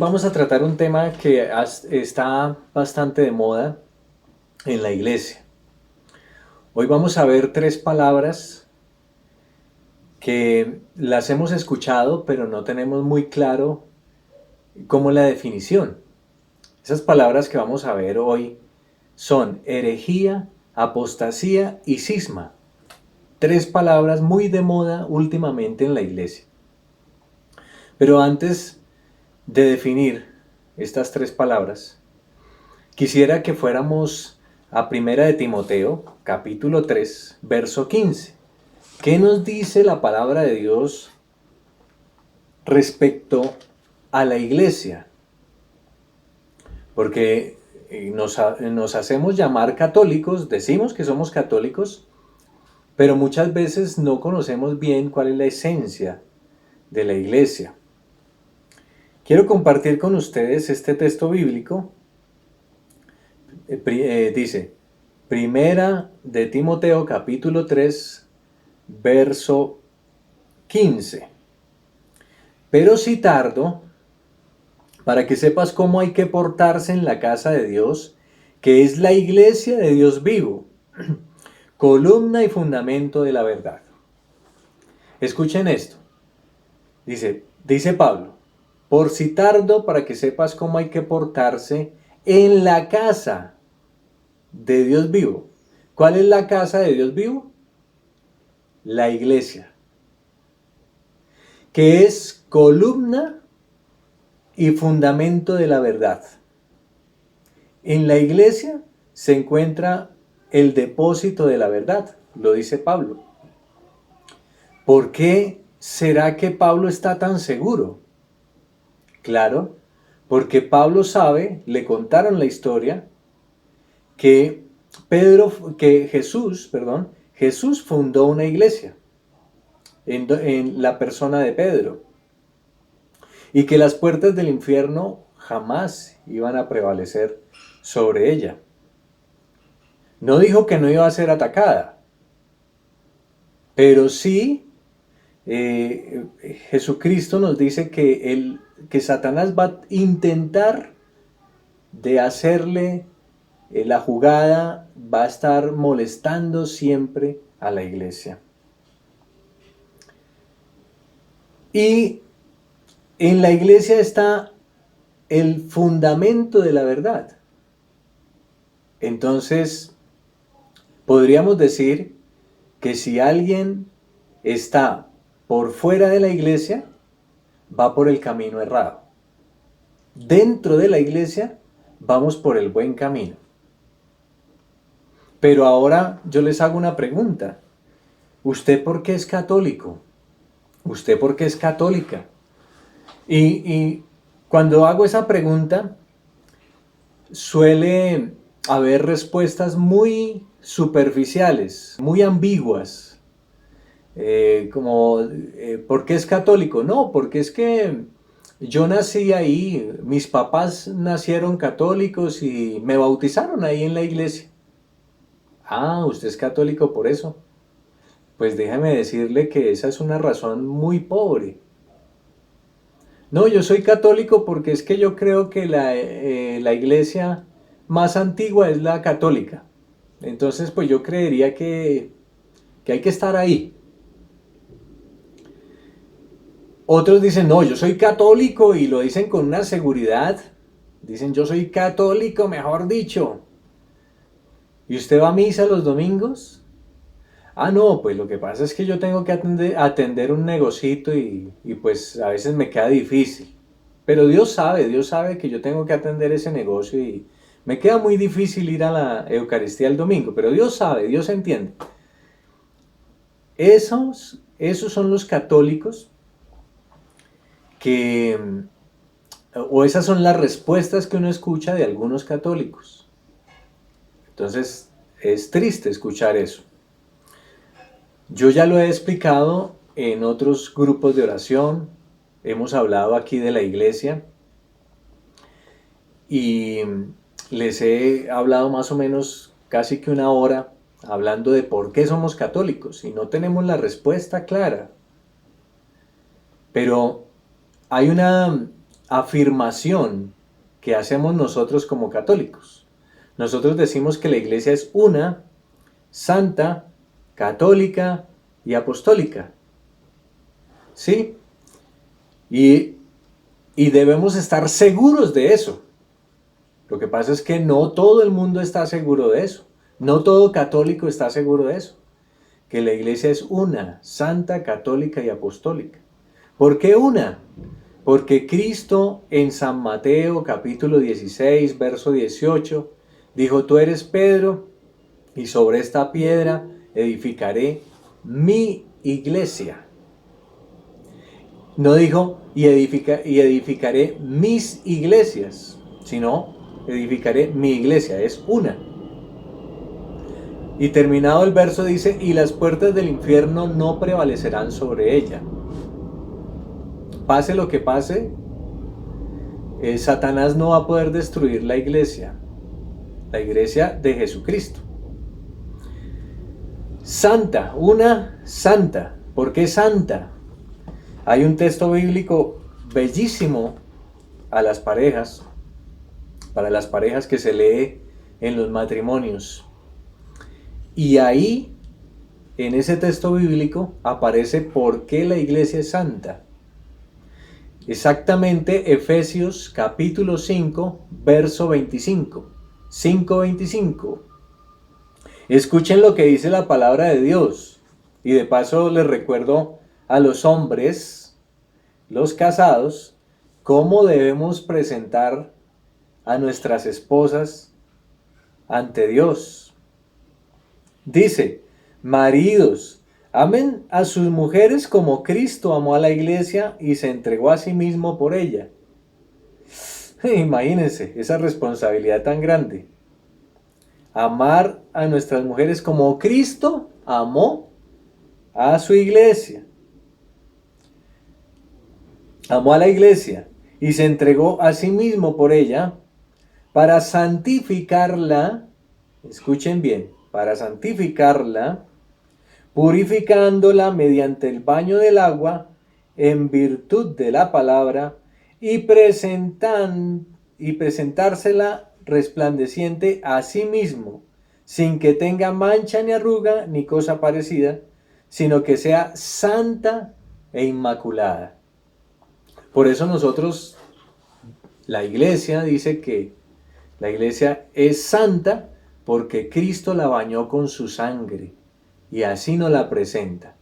vamos a tratar un tema que está bastante de moda en la iglesia. Hoy vamos a ver tres palabras que las hemos escuchado, pero no tenemos muy claro cómo es la definición. Esas palabras que vamos a ver hoy son herejía, apostasía y cisma. Tres palabras muy de moda últimamente en la iglesia. Pero antes de definir estas tres palabras, quisiera que fuéramos a Primera de Timoteo, capítulo 3, verso 15. ¿Qué nos dice la palabra de Dios respecto a la iglesia? Porque nos hacemos llamar católicos, decimos que somos católicos, pero muchas veces no conocemos bien cuál es la esencia de la iglesia. Quiero compartir con ustedes este texto bíblico. Dice, Primera de Timoteo capítulo 3, verso 15. Pero si tardo, para que sepas cómo hay que portarse en la casa de Dios, que es la iglesia de Dios vivo, columna y fundamento de la verdad. Escuchen esto. Dice Pablo, por si tardo, para que sepas cómo hay que portarse en la casa de Dios vivo. ¿Cuál es la casa de Dios vivo? La iglesia, que es columna y fundamento de la verdad. En la iglesia se encuentra el depósito de la verdad, lo dice Pablo. ¿Por qué será que Pablo está tan seguro? Claro, porque Pablo sabe, le contaron la historia, que Jesús fundó una iglesia en la persona de Pedro, y que las puertas del infierno jamás iban a prevalecer sobre ella. No dijo que no iba a ser atacada, pero sí Jesucristo nos dice que Satanás va a intentar de hacerle la jugada, va a estar molestando siempre a la iglesia. Y en la iglesia está el fundamento de la verdad. Entonces, podríamos decir que si alguien está por fuera de la iglesia, va por el camino errado. Dentro de la iglesia, vamos por el buen camino. Pero ahora yo les hago una pregunta. ¿Usted por qué es católico? ¿Usted por qué es católica? Y cuando hago esa pregunta, suele haber respuestas muy superficiales, muy ambiguas. ¿Por qué es católico? No, porque es que yo nací ahí, mis papás nacieron católicos y me bautizaron ahí en la iglesia. Ah, usted es católico por eso. Pues déjeme decirle que esa es una razón muy pobre. No, yo soy católico porque es que yo creo que la iglesia más antigua es la católica. Entonces, pues yo creería que hay que estar ahí. Otros dicen, no, yo soy católico y lo dicen con una seguridad. Dicen, yo soy católico, mejor dicho. ¿Y usted va a misa los domingos? Ah, no, pues lo que pasa es que yo tengo que atender un negocito y pues a veces me queda difícil. Pero Dios sabe que yo tengo que atender ese negocio y me queda muy difícil ir a la Eucaristía el domingo. Pero Dios sabe, Dios entiende. Esos son los católicos o esas son las respuestas que uno escucha de algunos católicos. Entonces, es triste escuchar eso. Yo ya lo he explicado en otros grupos de oración, hemos hablado aquí de la iglesia y les he hablado más o menos casi que una hora hablando de por qué somos católicos y no tenemos la respuesta clara. Pero hay afirmación que hacemos nosotros como católicos. Nosotros decimos que la iglesia es una, santa, católica y apostólica. ¿Sí? Y debemos estar seguros de eso. Lo que pasa es que no todo el mundo está seguro de eso. No todo católico está seguro de eso. Que la iglesia es una, santa, católica y apostólica. ¿Por qué una? Porque Cristo en San Mateo capítulo 16, verso 18, dijo: tú eres Pedro, y sobre esta piedra edificaré mi iglesia. No dijo y edificaré mis iglesias, sino edificaré mi iglesia, es una. Y terminado el verso dice: y las puertas del infierno no prevalecerán sobre ella. Pase lo que pase, Satanás no va a poder destruir la iglesia de Jesucristo. Santa, una santa. ¿Por qué santa? Hay un texto bíblico bellísimo a las parejas, para las parejas, que se lee en los matrimonios. Y ahí, en ese texto bíblico, aparece por qué la iglesia es santa. Exactamente Efesios capítulo 5, verso 25. 5:25. Escuchen lo que dice la palabra de Dios. Y de paso les recuerdo a los hombres, los casados, cómo debemos presentar a nuestras esposas ante Dios. Dice: maridos, amen a sus mujeres como Cristo amó a la iglesia y se entregó a sí mismo por ella. Imagínense esa responsabilidad tan grande. Amar a nuestras mujeres como Cristo amó a su iglesia. Amó a la iglesia y se entregó a sí mismo por ella para santificarla. Escuchen bien, para santificarla, purificándola mediante el baño del agua en virtud de la palabra, y presentársela resplandeciente a sí mismo, sin que tenga mancha ni arruga ni cosa parecida, sino que sea santa e inmaculada. Por eso nosotros, la iglesia dice que la iglesia es santa porque Cristo la bañó con su sangre y así nos la presenta.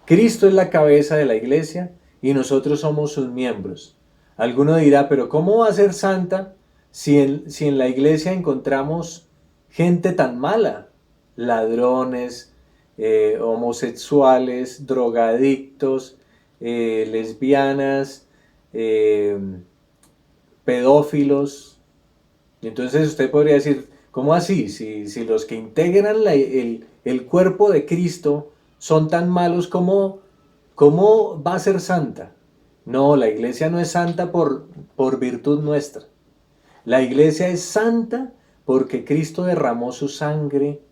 Cristo es la cabeza de la iglesia y nosotros somos sus miembros. Alguno dirá: pero ¿cómo va a ser santa si en la iglesia encontramos gente tan mala? Ladrones, homosexuales, drogadictos, lesbianas, pedófilos. Entonces usted podría decir: ¿cómo así? Si los que integran el cuerpo de Cristo son tan malos, ¿cómo va a ser santa? No, la iglesia no es santa por virtud nuestra. La iglesia es santa porque Cristo derramó su sangre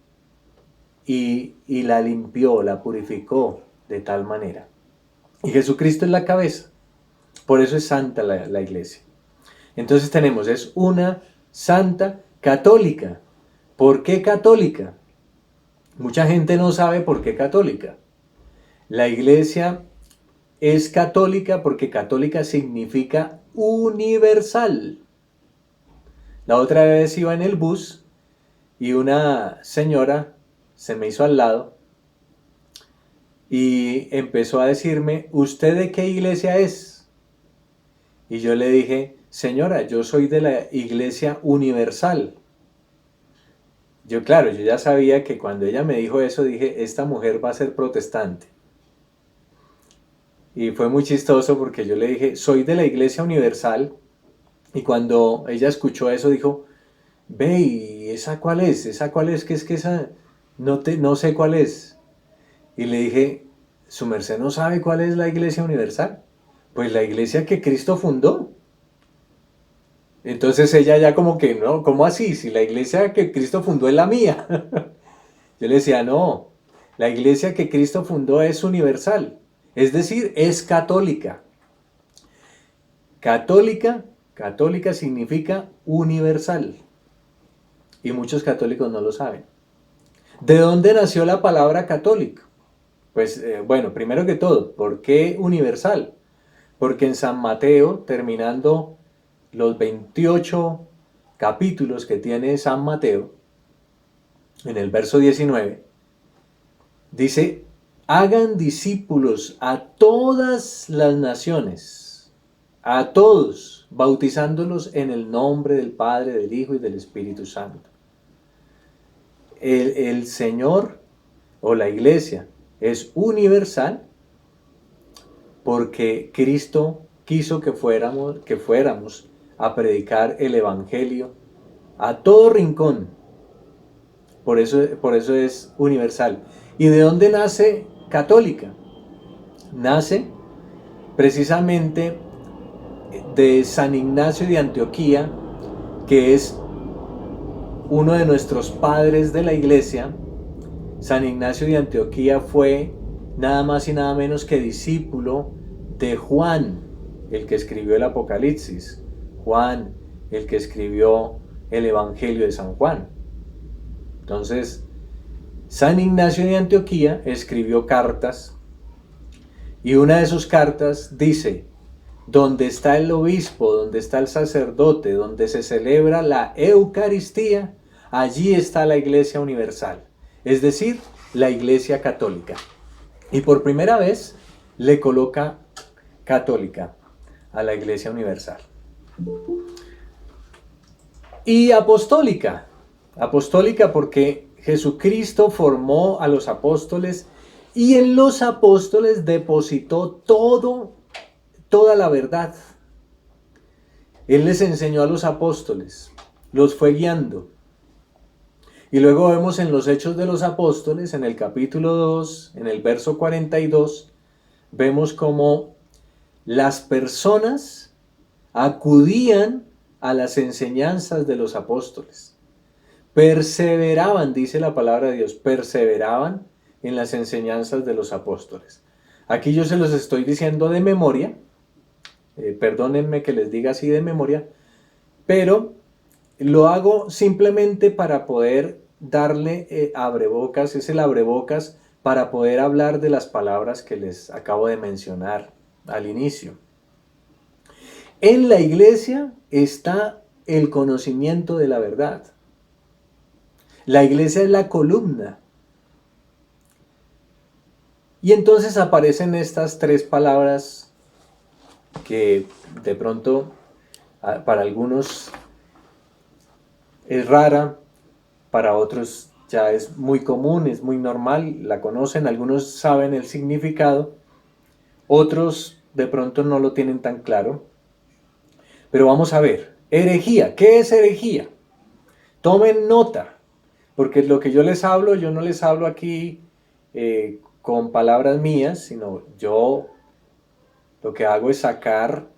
y la limpió, la purificó de tal manera. Y Jesucristo es la cabeza. Por eso es santa la iglesia. Entonces tenemos, es una santa católica. ¿Por qué católica? Mucha gente no sabe por qué católica. La iglesia es católica porque católica significa universal. La otra vez iba en el bus y una señora se me hizo al lado y empezó a decirme: ¿usted de qué iglesia es? Y yo le dije: señora, yo soy de la Iglesia Universal. Yo ya sabía que cuando ella me dijo eso, dije: esta mujer va a ser protestante. Y fue muy chistoso porque yo le dije: soy de la Iglesia Universal. Y cuando ella escuchó eso, dijo: ve, ¿y esa cuál es? ¿Esa cuál es? Que es que esa no sé cuál es. Y le dije: ¿su merced no sabe cuál es la Iglesia Universal? Pues la iglesia que Cristo fundó. Entonces ella ya como que: no, ¿cómo así? Si la iglesia que Cristo fundó es la mía. Yo le decía: no, la iglesia que Cristo fundó es universal, es decir, es católica. Católica, católica significa universal. Y muchos católicos no lo saben. ¿De dónde nació la palabra católico? Pues bueno, primero que todo, ¿por qué universal? Porque en San Mateo, terminando los 28 capítulos que tiene San Mateo, en el verso 19, dice, hagan discípulos a todas las naciones, a todos, bautizándolos en el nombre del Padre, del Hijo y del Espíritu Santo. El Señor o la Iglesia es universal porque Cristo quiso que fuéramos a predicar el Evangelio a todo rincón. Por eso es universal. ¿Y de dónde nace católica? Nace precisamente de San Ignacio de Antioquía, que es uno de nuestros padres de la Iglesia. San Ignacio de Antioquía fue nada más y nada menos que discípulo de Juan, el que escribió el Apocalipsis, Juan, el que escribió el Evangelio de San Juan. Entonces, San Ignacio de Antioquía escribió cartas y una de sus cartas dice, donde está el obispo, donde está el sacerdote, donde se celebra la Eucaristía, allí está la Iglesia universal, es decir, la Iglesia católica. Y por primera vez le coloca católica a la Iglesia universal. Y apostólica. Apostólica porque Jesucristo formó a los apóstoles y en los apóstoles depositó toda la verdad. Él les enseñó a los apóstoles, los fue guiando. Y luego vemos en los Hechos de los Apóstoles, en el capítulo 2, en el verso 42, vemos cómo las personas acudían a las enseñanzas de los apóstoles. Perseveraban, dice la palabra de Dios, perseveraban en las enseñanzas de los apóstoles. Aquí yo se los estoy diciendo de memoria, perdónenme que les diga así de memoria, pero lo hago simplemente para poder darle abrebocas, es el abrebocas para poder hablar de las palabras que les acabo de mencionar al inicio. En la iglesia está el conocimiento de la verdad. La iglesia es la columna. Y entonces aparecen estas tres palabras que de pronto para algunos es rara, para otros ya es muy común, es muy normal, la conocen, algunos saben el significado, otros de pronto no lo tienen tan claro. Pero vamos a ver, herejía, ¿qué es herejía? Tomen nota, porque lo que yo no les hablo aquí con palabras mías, sino yo lo que hago es sacar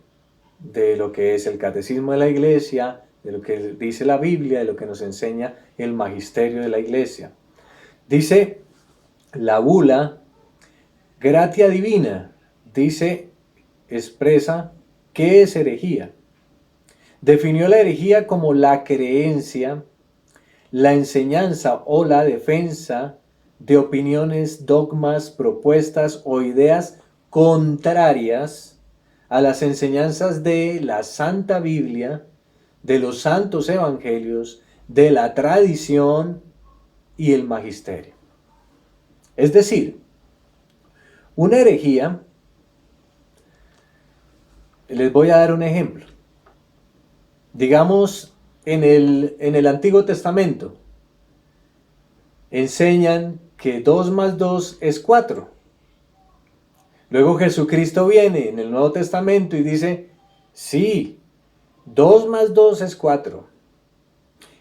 de lo que es el catecismo de la iglesia, de lo que dice la Biblia, de lo que nos enseña el magisterio de la iglesia. Dice la bula Gratia Divina, expresa qué es herejía. Definió la herejía como la creencia, la enseñanza o la defensa de opiniones, dogmas, propuestas o ideas contrarias a las enseñanzas de la Santa Biblia, de los santos evangelios, de la tradición y el magisterio. Es decir, una herejía, les voy a dar un ejemplo. Digamos, en el Antiguo Testamento enseñan que 2 más 2 es 4. Luego Jesucristo viene en el Nuevo Testamento y dice, sí, 2 más 2 es 4.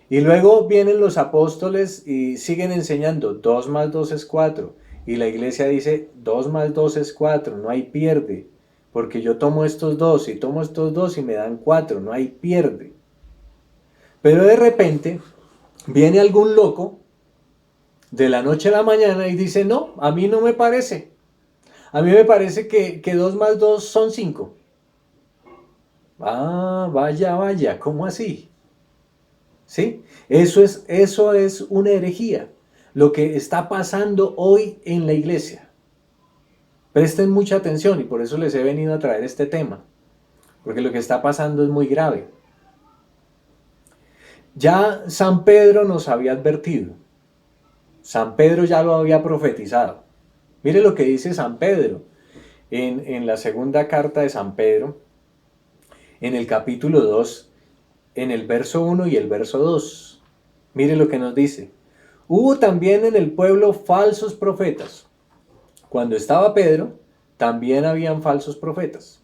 Y luego vienen los apóstoles y siguen enseñando, 2 más 2 es 4. Y la iglesia dice, 2 más 2 es 4, no hay pierde. Porque yo tomo estos dos y me dan 4, no hay pierde. Pero de repente viene algún loco de la noche a la mañana y dice, no, a mí no me parece. A mí me parece que 2 más 2 son 5. Ah, vaya, vaya, ¿cómo así? ¿Sí? Eso es una herejía. Lo que está pasando hoy en la iglesia. Presten mucha atención y por eso les he venido a traer este tema. Porque lo que está pasando es muy grave. Ya San Pedro nos había advertido. San Pedro ya lo había profetizado. Mire lo que dice San Pedro en la segunda carta de San Pedro, en el capítulo 2, en el verso 1 y el verso 2. Mire lo que nos dice. Hubo también en el pueblo falsos profetas. Cuando estaba Pedro, también habían falsos profetas.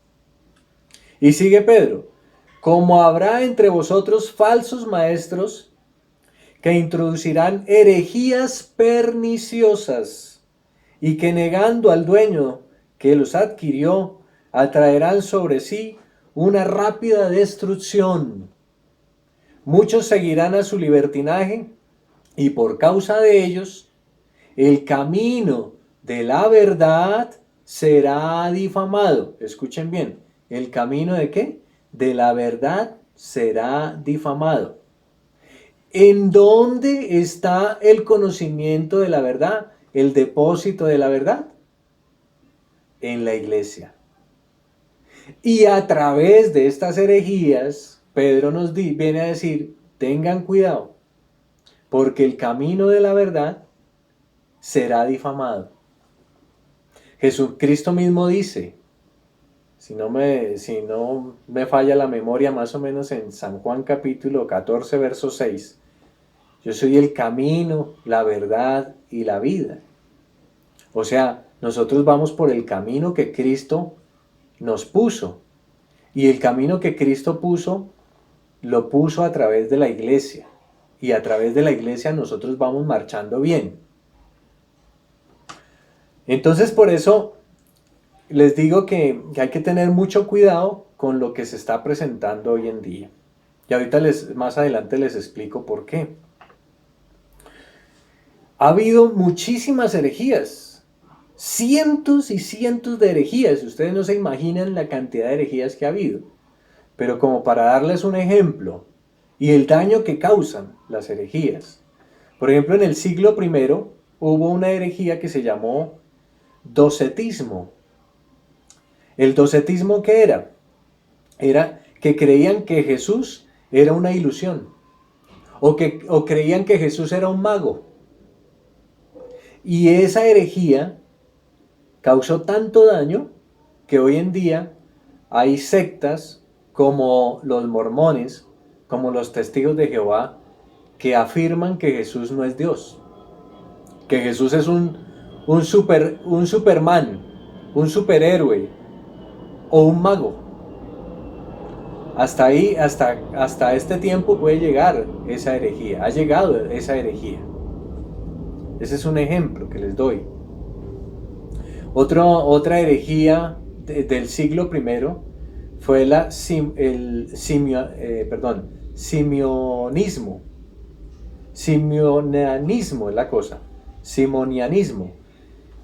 Y sigue Pedro. Como habrá entre vosotros falsos maestros que introducirán herejías perniciosas y que negando al dueño que los adquirió, atraerán sobre sí una rápida destrucción. Muchos seguirán a su libertinaje y por causa de ellos el camino de la verdad será difamado. Escuchen bien, ¿el camino de qué? De la verdad será difamado. ¿En dónde está el conocimiento de la verdad? ¿El depósito de la verdad? En la iglesia. Y a través de estas herejías, Pedro nos viene a decir, tengan cuidado, porque el camino de la verdad será difamado. Jesucristo mismo dice, si no me falla la memoria, más o menos en San Juan capítulo 14, verso 6, yo soy el camino, la verdad y la vida. O sea, nosotros vamos por el camino que Cristo nos puso. Y el camino que Cristo puso, lo puso a través de la iglesia. Y a través de la iglesia nosotros vamos marchando bien. Entonces por eso les digo que hay que tener mucho cuidado con lo que se está presentando hoy en día. Y ahorita más adelante les explico por qué. Ha habido muchísimas herejías, cientos y cientos de herejías. Ustedes no se imaginan la cantidad de herejías que ha habido. Pero como para darles un ejemplo y el daño que causan las herejías. Por ejemplo, en el siglo I hubo una herejía que se llamó docetismo. ¿El docetismo qué era? Era que creían que Jesús era una ilusión o creían que Jesús era un mago. Y esa herejía causó tanto daño que hoy en día hay sectas como los mormones, como los testigos de Jehová, que afirman que Jesús no es Dios, que Jesús es un Superman, un superhéroe o un mago. Hasta ahí, hasta este tiempo puede llegar esa herejía, ha llegado esa herejía. Ese es un ejemplo que les doy. Otra herejía del siglo I fue el simionismo. Simonianismo es la cosa. Simonianismo.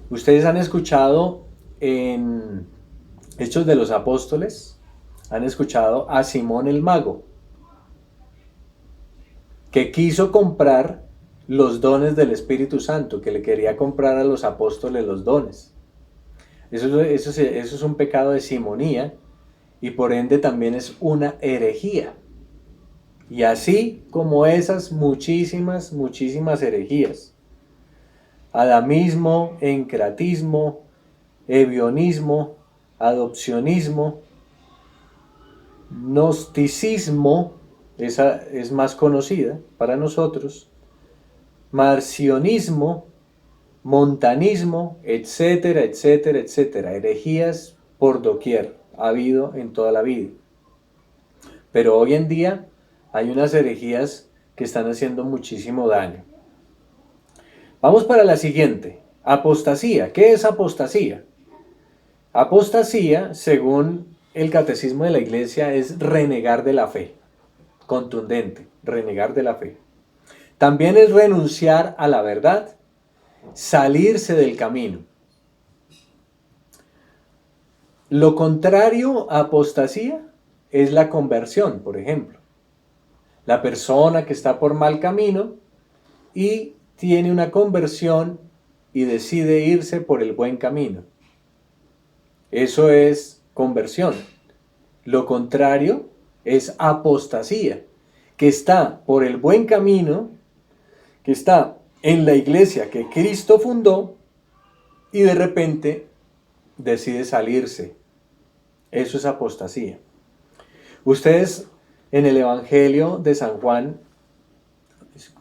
Ustedes han escuchado en Hechos de los Apóstoles, han escuchado a Simón el Mago, que quiso comprar los dones del Espíritu Santo, que le quería comprar a los apóstoles los dones. Eso es un pecado de simonía y por ende también es una herejía. Y así como esas muchísimas herejías. Adamismo, encratismo, ebionismo, adopcionismo, gnosticismo, esa es más conocida para nosotros, marcionismo, montanismo, etcétera, etcétera, etcétera. Herejías por doquier ha habido en toda la vida. Pero hoy en día hay unas herejías que están haciendo muchísimo daño. Vamos para la siguiente. Apostasía. ¿Qué es apostasía? Apostasía, según el catecismo de la iglesia, es renegar de la fe. Contundente, renegar de la fe. También es renunciar a la verdad, salirse del camino. Lo contrario a apostasía es la conversión, por ejemplo. La persona que está por mal camino y tiene una conversión y decide irse por el buen camino. Eso es conversión. Lo contrario es apostasía, que está por el buen camino, que está en la iglesia que Cristo fundó y de repente decide salirse. Eso es apostasía. Ustedes en el Evangelio de San Juan,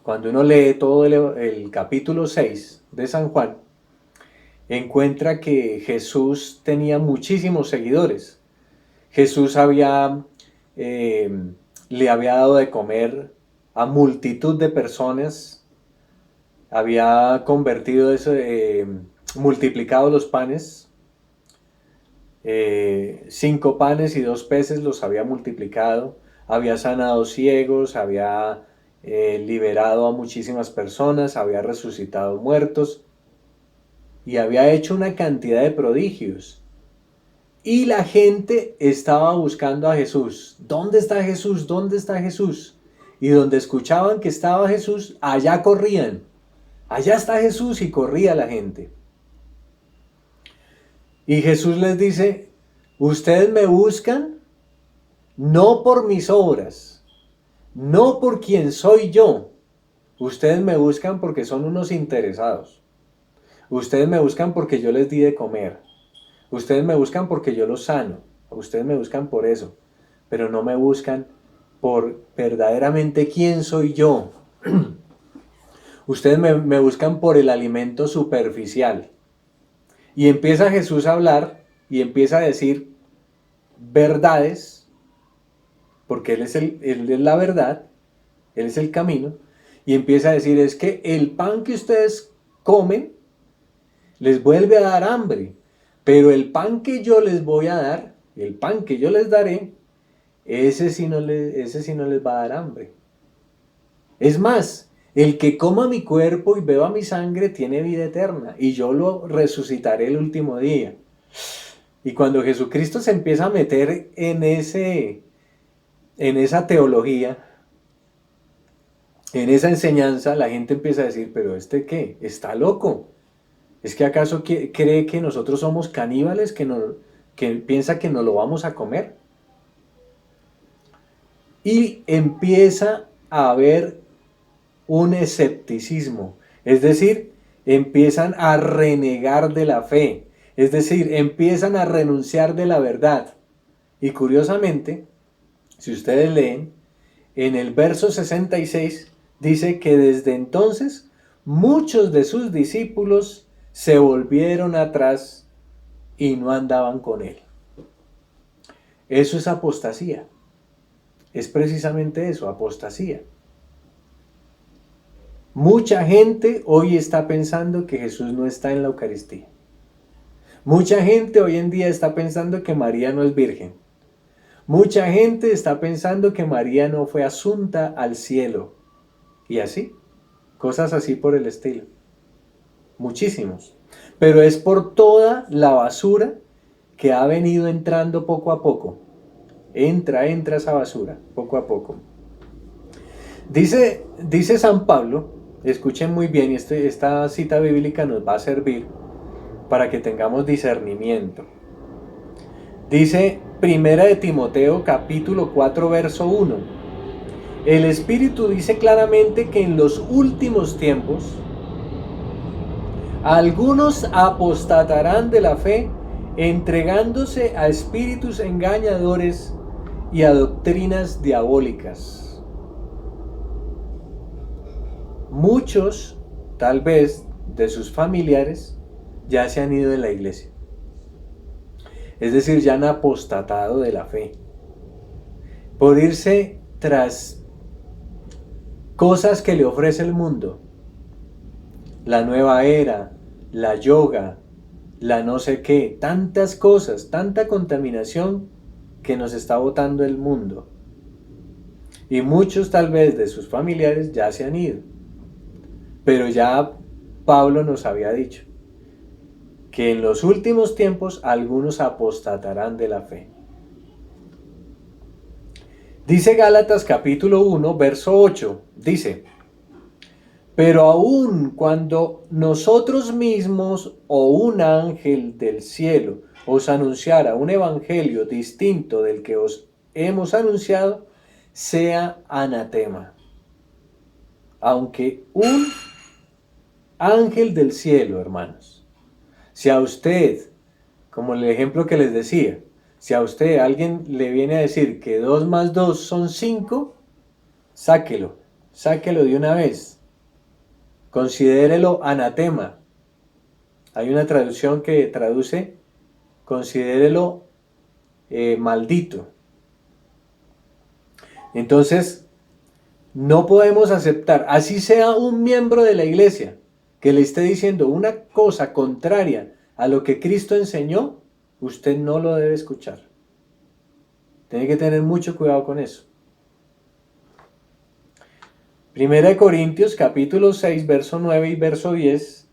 cuando uno lee todo el capítulo 6 de San Juan, encuentra que Jesús tenía muchísimos seguidores. Jesús le había dado de comer a multitud de personas, había convertido eso, multiplicado los panes, 5 panes y 2 peces los había multiplicado, había sanado ciegos, había liberado a muchísimas personas, había resucitado muertos y había hecho una cantidad de prodigios. Y la gente estaba buscando a Jesús. ¿Dónde está Jesús? ¿Dónde está Jesús? Y donde escuchaban que estaba Jesús, allá corrían. Allá está Jesús, y corría la gente. Y Jesús les dice, ustedes me buscan no por mis obras, no por quien soy yo. Ustedes me buscan porque son unos interesados. Ustedes me buscan porque yo les di de comer. Ustedes me buscan porque yo los sano. Ustedes me buscan por eso. Pero no me buscan por verdaderamente quién soy yo. Ustedes me buscan por el alimento superficial. Y empieza Jesús a hablar y empieza a decir verdades, porque Él es la verdad, Él es el camino, y empieza a decir, es que el pan que ustedes comen les vuelve a dar hambre, pero el pan que yo les voy a dar, el pan que yo les daré, ese sí no les va a dar hambre. Es más, el que coma mi cuerpo y beba mi sangre tiene vida eterna, y yo lo resucitaré el último día. Y cuando Jesucristo se empieza a meter en esa teología, en esa enseñanza, la gente empieza a decir, pero ¿este qué? ¿Está loco? ¿Es que acaso cree que nosotros somos caníbales, que piensa que nos lo vamos a comer? Y empieza a haber un escepticismo, es decir, empiezan a renegar de la fe, es decir, empiezan a renunciar de la verdad. Y curiosamente, si ustedes leen, en el verso 66 dice que desde entonces muchos de sus discípulos se volvieron atrás y no andaban con él. Eso es apostasía. Es precisamente eso, apostasía. Mucha gente hoy está pensando que Jesús no está en la Eucaristía. Mucha gente hoy en día está pensando que María no es virgen. Mucha gente está pensando que María no fue asunta al cielo. Y así, cosas así por el estilo. Muchísimos. Pero es por toda la basura que ha venido entrando poco a poco. Entra esa basura, poco a poco. Dice San Pablo, escuchen muy bien, y esta cita bíblica nos va a servir para que tengamos discernimiento. Dice Primera de Timoteo capítulo 4 verso 1. El Espíritu dice claramente que en los últimos tiempos algunos apostatarán de la fe, entregándose a espíritus engañadores y a doctrinas diabólicas. Muchos, tal vez, de sus familiares ya se han ido de la iglesia. Es decir, ya han apostatado de la fe. Por irse tras cosas que le ofrece el mundo. La nueva era, la yoga, la no sé qué, tantas cosas, tanta contaminación que nos está botando el mundo. Y muchos tal vez de sus familiares ya se han ido. Pero ya Pablo nos había dicho que en los últimos tiempos algunos apostatarán de la fe. Dice Gálatas capítulo 1, verso 8, dice: pero aun cuando nosotros mismos o un ángel del cielo os anunciara un evangelio distinto del que os hemos anunciado, sea anatema. Aunque un ángel del cielo, hermanos, si a usted, como el ejemplo que les decía, si a usted alguien le viene a decir que 2 más 2 son 5, sáquelo de una vez. Considérelo anatema. Hay una traducción que traduce, considérelo maldito. Entonces, no podemos aceptar, así sea un miembro de la iglesia, que le esté diciendo una cosa contraria a lo que Cristo enseñó, usted no lo debe escuchar. Tiene que tener mucho cuidado con eso. Primera de Corintios capítulo 6, verso 9 y verso 10.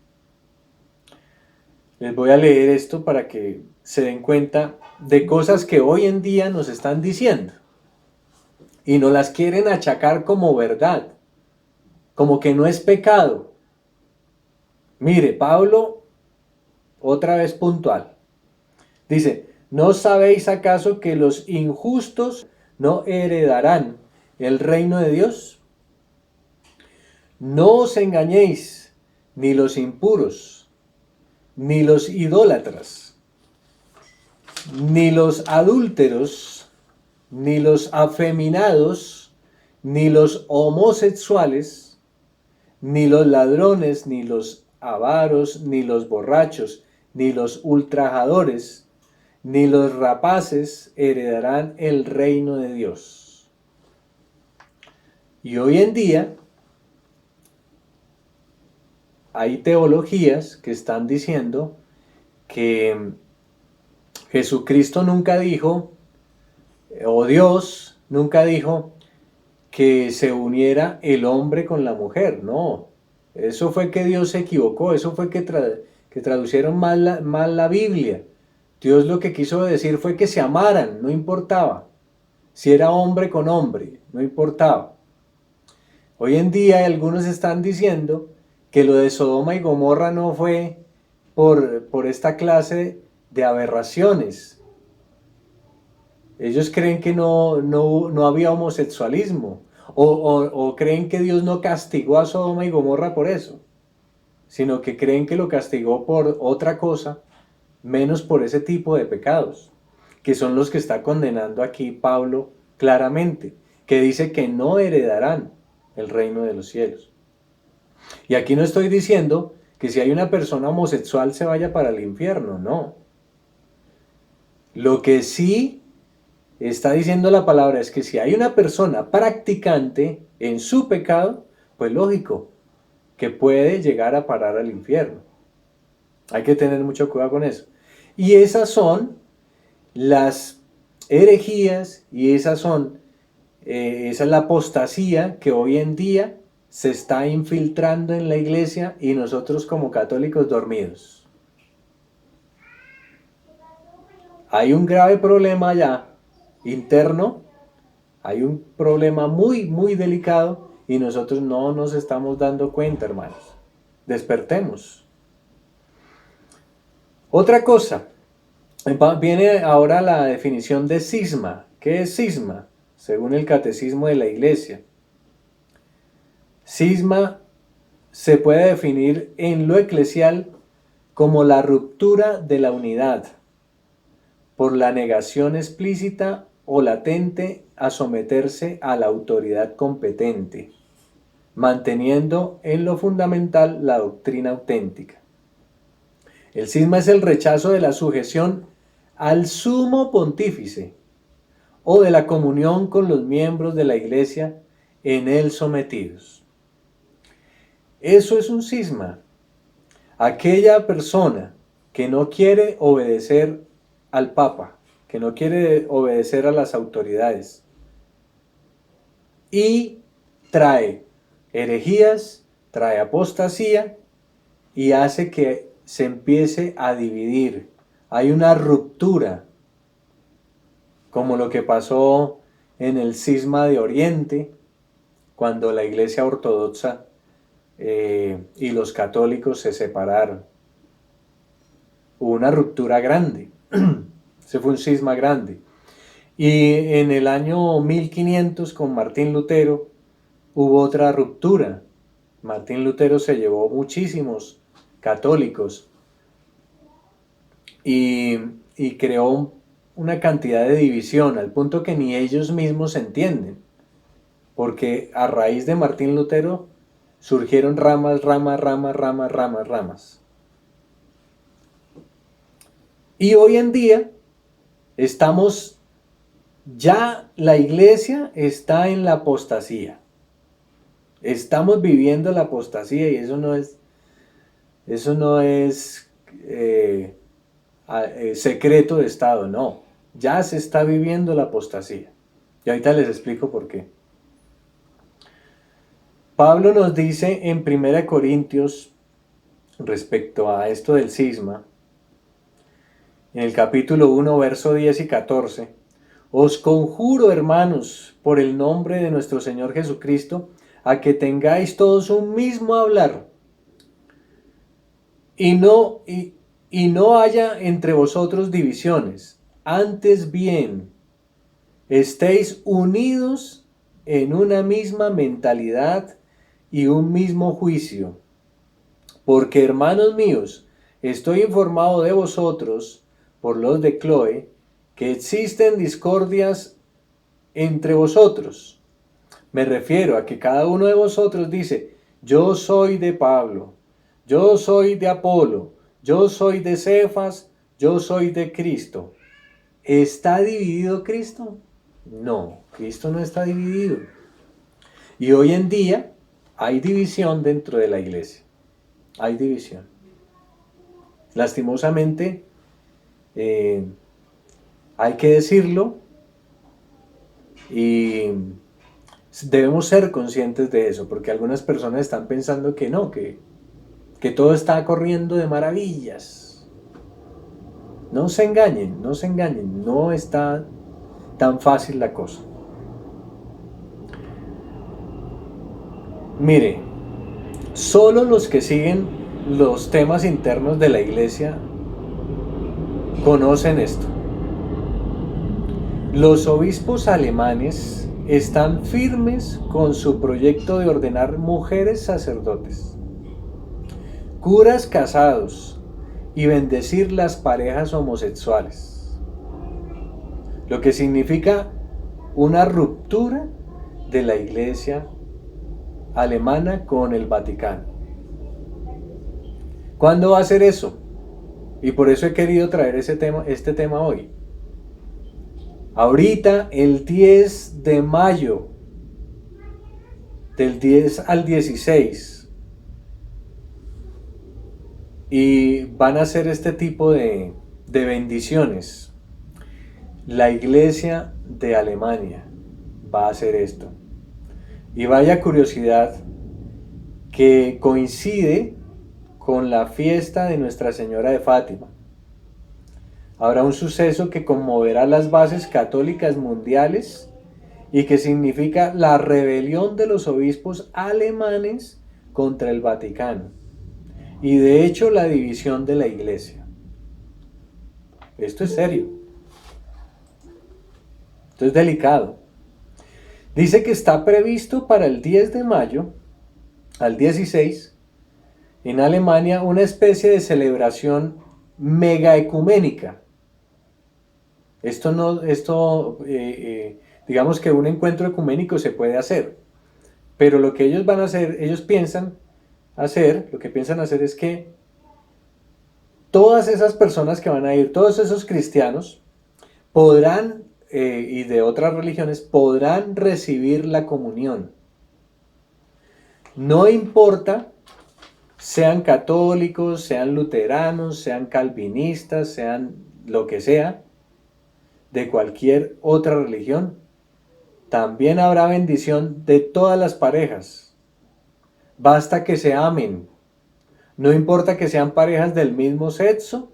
Les voy a leer esto para que se den cuenta de cosas que hoy en día nos están diciendo y nos las quieren achacar como verdad, como que no es pecado. Mire, Pablo, otra vez puntual, dice: ¿no sabéis acaso que los injustos no heredarán el reino de Dios? No os engañéis, ni los impuros, ni los idólatras, ni los adúlteros, ni los afeminados, ni los homosexuales, ni los ladrones, ni los avaros, ni los borrachos, ni los ultrajadores, ni los rapaces heredarán el reino de Dios. Y hoy en día hay teologías que están diciendo que Jesucristo nunca dijo, o Dios nunca dijo, que se uniera el hombre con la mujer. No, eso fue que Dios se equivocó, eso fue que traducieron mal la Biblia. Dios lo que quiso decir fue que se amaran, no importaba. Si era hombre con hombre, no importaba. Hoy en día algunos están diciendo que lo de Sodoma y Gomorra no fue por esta clase de aberraciones. Ellos creen que no había homosexualismo, o creen que Dios no castigó a Sodoma y Gomorra por eso, sino que creen que lo castigó por otra cosa, menos por ese tipo de pecados, que son los que está condenando aquí Pablo claramente, que dice que no heredarán el reino de los cielos. Y aquí no estoy diciendo que si hay una persona homosexual se vaya para el infierno, no. Lo que sí está diciendo la palabra es que si hay una persona practicante en su pecado, pues lógico, que puede llegar a parar al infierno. Hay que tener mucho cuidado con eso. Y esas son las herejías y esa es la apostasía que hoy en día se está infiltrando en la iglesia y nosotros como católicos dormidos. Hay un grave problema allá interno, hay un problema muy, muy delicado y nosotros no nos estamos dando cuenta, hermanos. Despertemos. Otra cosa, viene ahora la definición de cisma. ¿Qué es cisma? Según el catecismo de la iglesia. Cisma se puede definir en lo eclesial como la ruptura de la unidad por la negación explícita o latente a someterse a la autoridad competente, manteniendo en lo fundamental la doctrina auténtica. El cisma es el rechazo de la sujeción al sumo pontífice o de la comunión con los miembros de la iglesia en él sometidos. Eso es un cisma. Aquella persona que no quiere obedecer al Papa, que no quiere obedecer a las autoridades y trae herejías, trae apostasía y hace que se empiece a dividir. Hay una ruptura, como lo que pasó en el cisma de Oriente, cuando la Iglesia Ortodoxa y los católicos se separaron. Hubo una ruptura grande, se fue un cisma grande. Y en el año 1500 con Martín Lutero hubo otra ruptura. Martín Lutero se llevó muchísimos católicos y creó una cantidad de división al punto que ni ellos mismos se entienden, porque a raíz de Martín Lutero surgieron ramas. Y hoy en día ya la iglesia está en la apostasía. Estamos viviendo la apostasía y eso no es secreto de Estado, no. Ya se está viviendo la apostasía. Y ahorita les explico por qué. Pablo nos dice en 1 Corintios, respecto a esto del cisma, en el capítulo 1, verso 10 y 14, os conjuro, hermanos, por el nombre de nuestro Señor Jesucristo, a que tengáis todos un mismo hablar, y no haya entre vosotros divisiones, antes bien, estéis unidos en una misma mentalidad y un mismo juicio. Porque, hermanos míos, estoy informado de vosotros, por los de Cloe, que existen discordias entre vosotros. Me refiero a que cada uno de vosotros dice, yo soy de Pablo, yo soy de Apolo, yo soy de Cefas, yo soy de Cristo. ¿Está dividido Cristo? No, Cristo no está dividido. Y hoy en día hay división dentro de la iglesia. Hay división. Lastimosamente, hay que decirlo y debemos ser conscientes de eso, porque algunas personas están pensando que no, que todo está corriendo de maravillas. No se engañen, no está tan fácil la cosa. Mire, solo los que siguen los temas internos de la iglesia conocen esto. Los obispos alemanes están firmes con su proyecto de ordenar mujeres sacerdotes, curas casados y bendecir las parejas homosexuales, lo que significa una ruptura de la iglesia alemana con el Vaticano. ¿Cuándo va a ser eso? Y por eso he querido traer este tema hoy. Ahorita, el 10 de mayo, del 10 al 16, y van a hacer este tipo de bendiciones. La iglesia de Alemania va a hacer esto. Y vaya curiosidad que coincide con la fiesta de Nuestra Señora de Fátima. Habrá un suceso que conmoverá las bases católicas mundiales y que significa la rebelión de los obispos alemanes contra el Vaticano y de hecho la división de la iglesia. Esto es serio. Esto es delicado. Dice que está previsto para el 10 de mayo al 16 en Alemania una especie de celebración mega ecuménica. Digamos que un encuentro ecuménico se puede hacer, pero lo que ellos van a hacer, lo que piensan hacer es que todas esas personas que van a ir, todos esos cristianos, podrán, y de otras religiones, podrán recibir la comunión. No importa, sean católicos, sean luteranos, sean calvinistas, sean lo que sea, de cualquier otra religión, también habrá bendición de todas las parejas. Basta que se amen. No importa que sean parejas del mismo sexo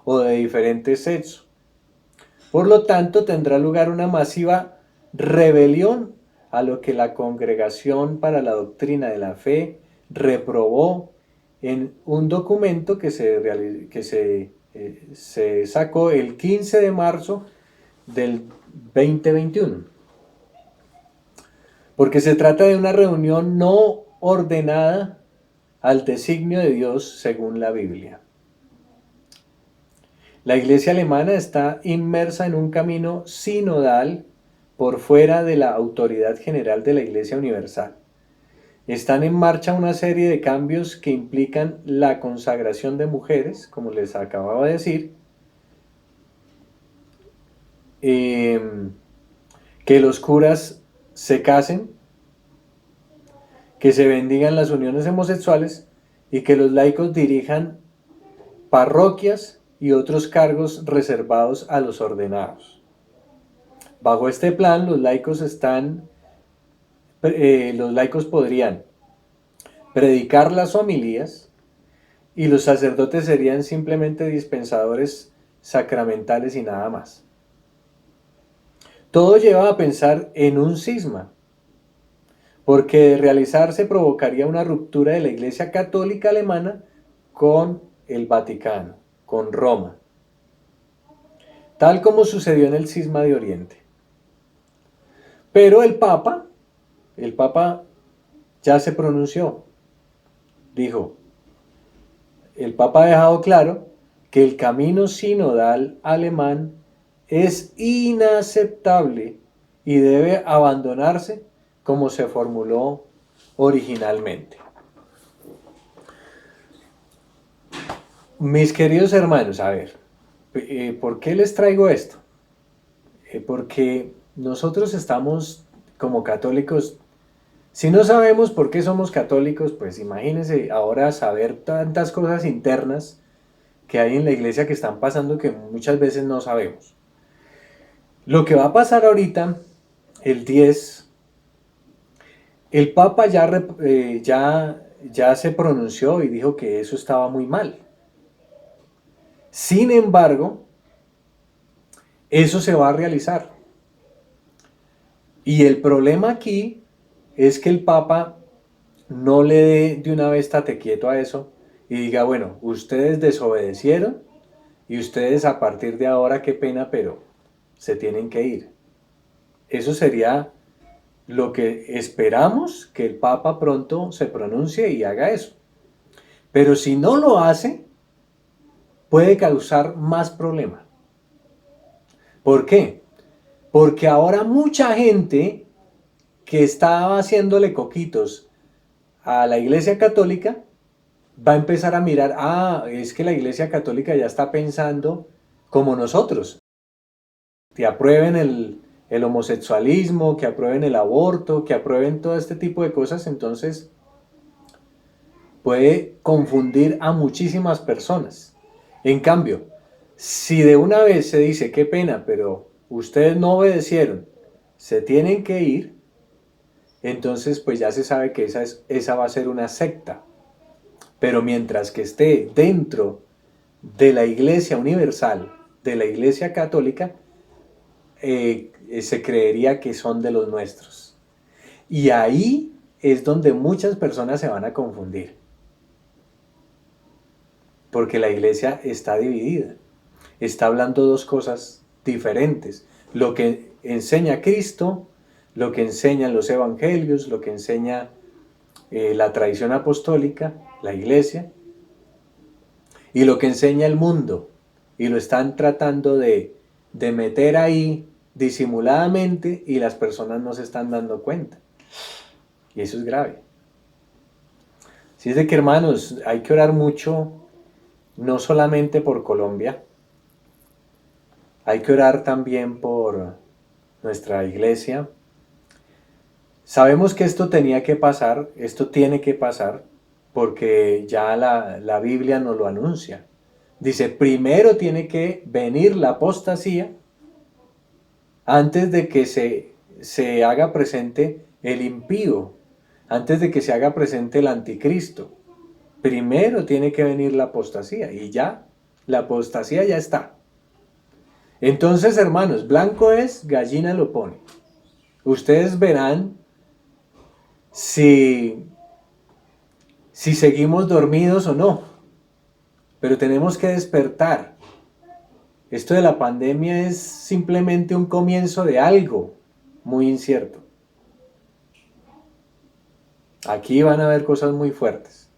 o de diferente sexo. Por lo tanto, tendrá lugar una masiva rebelión a lo que la Congregación para la Doctrina de la Fe reprobó en un documento que se sacó el 15 de marzo del 2021. Porque se trata de una reunión no ordenada al designio de Dios según la Biblia. La Iglesia alemana está inmersa en un camino sinodal por fuera de la autoridad general de la Iglesia Universal. Están en marcha una serie de cambios que implican la consagración de mujeres, como les acababa de decir, que los curas se casen, que se bendigan las uniones homosexuales y que los laicos dirijan parroquias y otros cargos reservados a los ordenados. Bajo este plan, los laicos podrían predicar las homilías y los sacerdotes serían simplemente dispensadores sacramentales y nada más. Todo lleva a pensar en un cisma, porque de realizarse provocaría una ruptura de la Iglesia Católica Alemana con el Vaticano, con Roma, tal como sucedió en el cisma de Oriente. Pero el Papa ya se pronunció, dijo, el Papa ha dejado claro que el camino sinodal alemán es inaceptable y debe abandonarse como se formuló originalmente. Mis queridos hermanos, a ver, ¿por qué les traigo esto? Porque nosotros estamos como católicos, si no sabemos por qué somos católicos, pues imagínense ahora saber tantas cosas internas que hay en la iglesia que están pasando que muchas veces no sabemos. Lo que va a pasar ahorita, el 10, el Papa ya se pronunció y dijo que eso estaba muy mal. Sin embargo, eso se va a realizar. Y el problema aquí es que el Papa no le dé de una vez tate quieto a eso y diga, bueno, ustedes desobedecieron y ustedes a partir de ahora, qué pena, pero se tienen que ir. Eso sería lo que esperamos, que el Papa pronto se pronuncie y haga eso. Pero si no lo hace, puede causar más problema. ¿Por qué? Porque ahora mucha gente que estaba haciéndole coquitos a la Iglesia Católica va a empezar a mirar, es que la Iglesia Católica ya está pensando como nosotros, que aprueben el homosexualismo, que aprueben el aborto, que aprueben todo este tipo de cosas, entonces puede confundir a muchísimas personas. En cambio, si de una vez se dice, qué pena, pero ustedes no obedecieron, se tienen que ir, entonces pues ya se sabe que esa va a ser una secta. Pero mientras que esté dentro de la Iglesia Universal, de la Iglesia Católica, se creería que son de los nuestros. Y ahí es donde muchas personas se van a confundir. Porque la Iglesia está dividida. Está hablando dos cosas diferentes. Lo que enseña Cristo, lo que enseñan los evangelios, lo que enseña la tradición apostólica, la Iglesia, y lo que enseña el mundo. Y lo están tratando de meter ahí disimuladamente y las personas no se están dando cuenta. Y eso es grave. Así es de que, hermanos, hay que orar mucho, no solamente por Colombia, hay que orar también por nuestra iglesia. Sabemos que esto tenía que pasar, esto tiene que pasar, porque ya la Biblia nos lo anuncia. Dice, primero tiene que venir la apostasía antes de que se haga presente el impío, antes de que se haga presente el anticristo. Primero tiene que venir la apostasía y ya, la apostasía ya está. Entonces, hermanos, blanco es, gallina lo pone. Ustedes verán si seguimos dormidos o no, pero tenemos que despertar. Esto de la pandemia es simplemente un comienzo de algo muy incierto. Aquí van a haber cosas muy fuertes.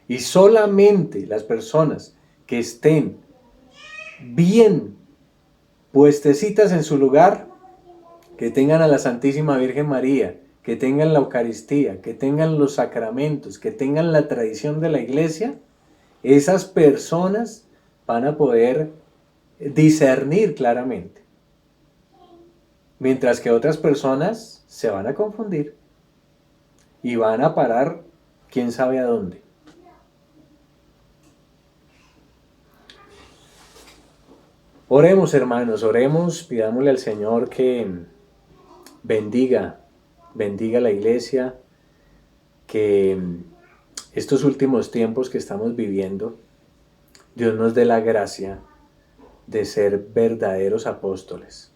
Y solamente las personas que estén bien puestecitas en su lugar, que tengan a la Santísima Virgen María, que tengan la Eucaristía, que tengan los sacramentos, que tengan la tradición de la iglesia, esas personas van a poder discernir claramente. Mientras que otras personas se van a confundir y van a parar quién sabe a dónde. Oremos, hermanos, oremos, pidámosle al Señor que bendiga la iglesia, que estos últimos tiempos que estamos viviendo, Dios nos dé la gracia de ser verdaderos apóstoles.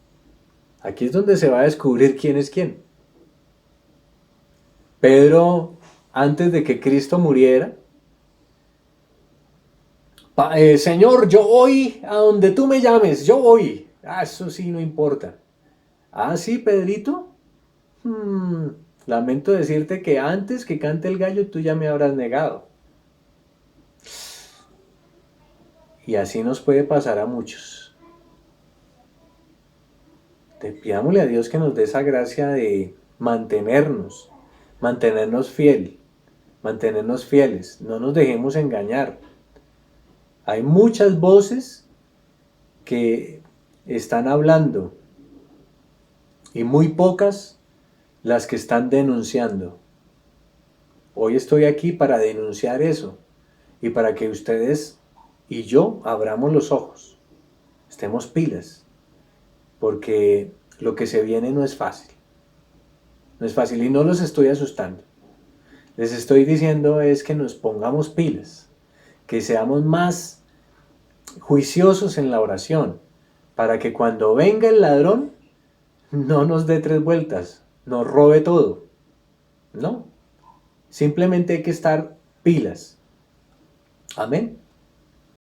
Aquí es donde se va a descubrir quién es quién. Pedro, antes de que Cristo muriera, Señor, yo voy a donde tú me llames, yo voy. Eso sí no importa. Ah, sí, Pedrito. Lamento decirte que antes que cante el gallo tú ya me habrás negado. Y así nos puede pasar a muchos. Pidámosle a Dios que nos dé esa gracia de mantenernos fieles, no nos dejemos engañar. Hay muchas voces que están hablando y muy pocas las que están denunciando. Hoy estoy aquí para denunciar eso y para que ustedes y yo abramos los ojos, estemos pilas, porque lo que se viene no es fácil. No es fácil y no los estoy asustando. Les estoy diciendo es que nos pongamos pilas, que seamos más juiciosos en la oración, para que cuando venga el ladrón no nos dé 3 vueltas, nos robe todo. No, simplemente hay que estar pilas. Amén.